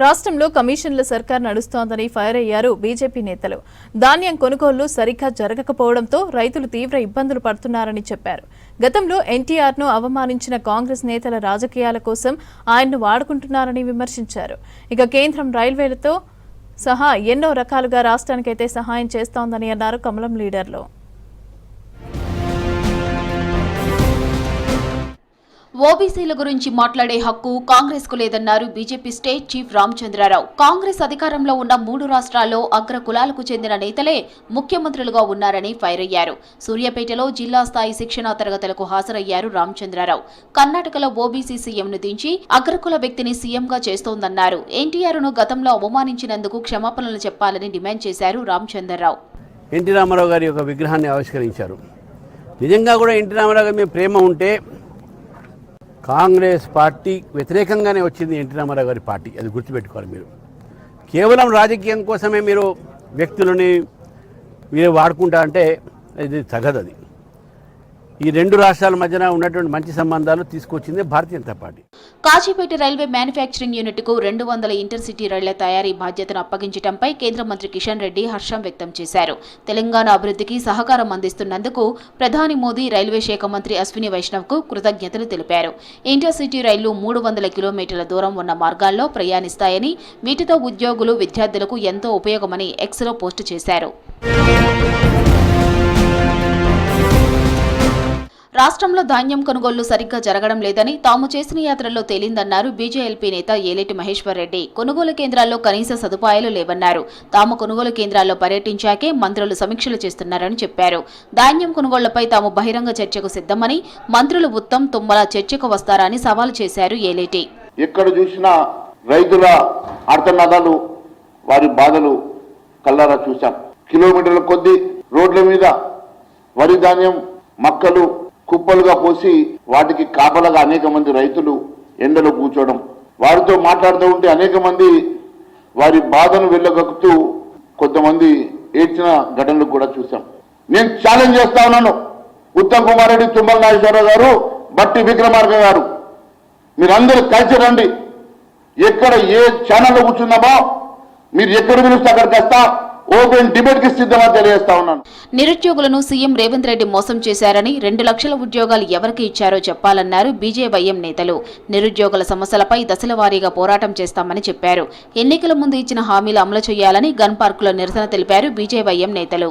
రాష్ట్రంలో కమిషన్ల సర్కార్ నడుస్తోందని ఫైర్ అయ్యారు బీజేపీ నేతలు. ధాన్యం కొనుగోళ్లు సరిగ్గా జరగకపోవడంతో రైతులు తీవ్ర ఇబ్బందులు పడుతున్నారని చెప్పారు. గతంలో ఎన్టీఆర్ను అవమానించిన కాంగ్రెస్ నేతల రాజకీయాల కోసం ఆయన్ను వాడుకుంటున్నారని విమర్శించారు. ఇక కేంద్రం రైల్వేలతో సహా ఎన్నో రకాలుగా రాష్ట్రానికైతే సహాయం చేస్తోందని అన్నారు కమలం లీడర్లు. ఓబీసీల గురించి మాట్లాడే హక్కు కాంగ్రెస్ కు లేదన్నారు BJP state chief Ramachandra Rao. Congress అధికారంలో ఉన్న 3 రాష్ట్రాల్లో అగ్ర కులాలకు చెందిన నేతలే ముఖ్యమంత్రులుగా ఉన్నారని ఫైర్ అయ్యారు. సూర్యాపేటలో జిల్లా స్థాయి శిక్షణా తరగతులకు హాజరయ్యారు రామచంద్రరావు. కర్ణాటకలో ఓబీసీ సీఎంను దించి అగ్రకుల వ్యక్తిని సీఎంగా చేస్తోందన్నారు. ఎన్టీఆర్ను గతంలో అవమానించినందుకు క్షమాపణలు చెప్పాలని డిమాండ్ చేశారు రామచంద్రరావు. ఎన్టీ రామారావు గారి యొక్క విగ్రహాన్ని ఆవిష్కరించారు. నిజంగా కూడా ఎన్టీ రామారావు గారి మీద ప్రేమ ఉంటే కాంగ్రెస్ పార్టీ వ్యతిరేకంగానే వచ్చింది ఎన్టీ రామారావు గారి పార్టీ. అది గుర్తుపెట్టుకోవాలి. మీరు కేవలం రాజకీయం కోసమే మీరు వ్యక్తులని మీరు వాడుకుంటారంటే ఇది తగదు. అది ఈ 2 రాష్ట్రాల మధ్యన ఉన్నటువంటి మంచి సంబంధాలు తీసుకొచ్చింది Bharatiya Janata Party. Kazipet railway manufacturing యూనిట్కు 200 ఇంటర్సిటీ రైళ్ల తయారీ బాధ్యతను అప్పగించడంపై కేంద్ర మంత్రి కిషన్ రెడ్డి హర్షం వ్యక్తం చేశారు. తెలంగాణ అభివృద్ధికి సహకారం అందిస్తున్నందుకు ప్రధాని మోదీ, రైల్వే శాఖ మంత్రి అశ్విని వైష్ణవ్కు కృతజ్ఞతలు తెలిపారు. ఇంటర్సిటీ రైళ్లు 300 కిలోమీటర్ల దూరం ఉన్న మార్గాల్లో ప్రయాణిస్తాయని, వీటితో ఉద్యోగులు, విద్యార్థులకు ఎంతో ఉపయోగమని ఎక్స్లో పోస్టు చేశారు. రాష్ట్రంలో ధాన్యం కొనుగోళ్లు సరిగ్గా జరగడం లేదని తాము చేసిన యాత్రల్లో తేలిందన్నారు బీజేఎల్పీ నేత ఏలేటి మహేశ్వర్ రెడ్డి. కొనుగోలు కేంద్రాల్లో కనీస సదుపాయాలు లేవన్నారు. తాము కొనుగోలు కేంద్రాల్లో పర్యటించాకే మంత్రులు సమీక్షలు చేస్తున్నారని చెప్పారు. ధాన్యం కొనుగోళ్లపై తాము బహిరంగ చర్చకు సిద్ధమని, మంత్రులు ఉత్తమ్, తుమ్మల చర్చకు వస్తారని సవాల్ చేశారు ఏలేటి. ఎక్కడ చూసినా రైతుల ఆర్తనాదాలు, వారి బాధలు కల్లారా చూశాం. కిలోమీటర్ల కొద్దీ రోడ్ల మీద వరి ధాన్యం మక్కలు కుప్పలుగా పోసి వాటికి కాపలాగా అనేక మంది రైతులు ఎండలో కూర్చోవడం, వారితో మాట్లాడుతూ ఉంటే అనేక మంది వారి బాధను వెళ్ళగక్కుతూ కొంతమంది ఏడ్చిన ఘటనలు కూడా చూసాం. నేను ఛాలెంజ్ చేస్తా ఉన్నాను, ఉత్తమ్ కుమార్ రెడ్డి, తుమ్మల నాగేశ్వరరావు గారు, బట్టి విక్రమార్క గారు, మీరందరూ కలిసి రండి. ఎక్కడ ఏ ఛానల్లో కూర్చున్నామో మీరు ఎక్కడ పిలిస్తే అక్కడికి వస్తా, ఓపెన్ డిబేట్ కి సిద్ధమా తెలియజేస్తా ఉన్నాను. నిరుద్యోగులను సీఎం రేవంత్ రెడ్డి మోసం చేశారని, 2 లక్షల ఉద్యోగాలు ఎవరికి ఇచ్చారో చెప్పాలన్నారు బీజేవైఎం నేతలు. నిరుద్యోగుల సమస్యలపై దశల వారీగా పోరాటం చేస్తామని చెప్పారు. ఎన్నికల ముందు ఇచ్చిన హామీలు అమలు చేయాలని గన్ పార్కులో నిరసన తెలిపారు బీజేవైఎం నేతలు.